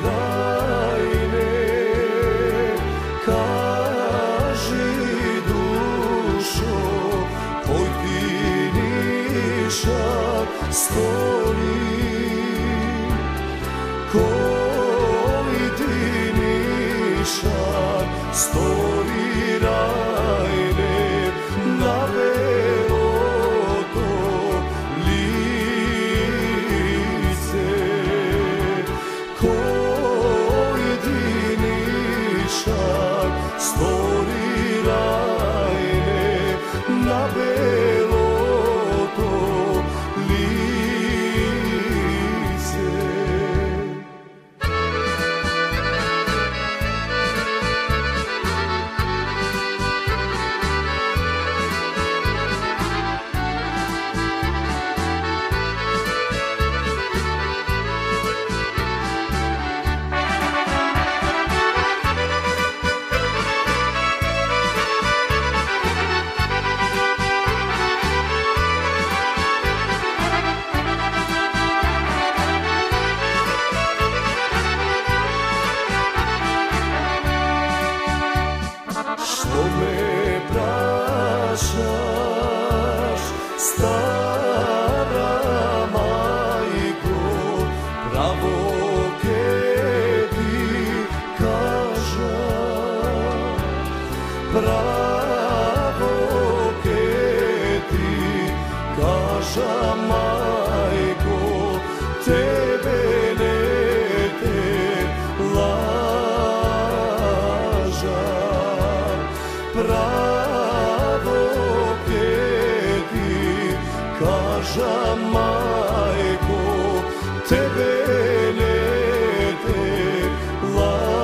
Rajne, kaži dušo, koji ti nišak stoji, koji ti nišak stoji, Rajne, na beloto lice, koji ti nišak stoji, Rajne, na beloto lice. Što me prašaš, stara majko, pravo ke ti kažam, pravo ke ti kažam, majko, tebe ne te lažam. Pravo ke ti kažam, majko, tebe ne te lažam.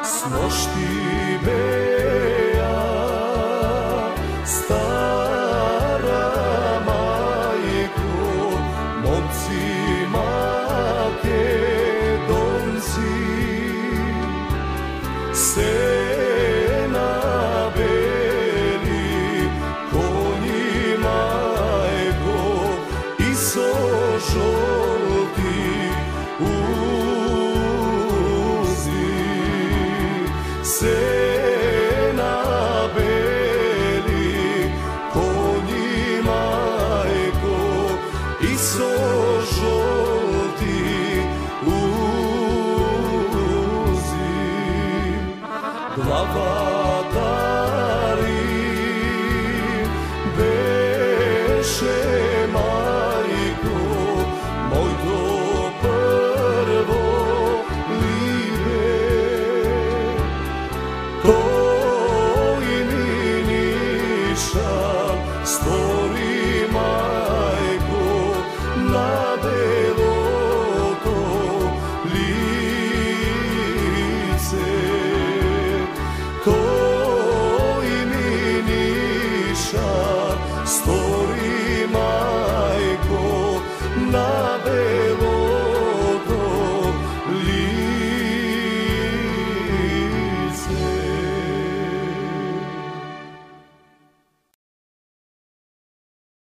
Snošti beja, stara majko, momci Makedonci, se nabeli konji, majko, i so žolti se nabeli konji, majko, i so žolti uzi. Glava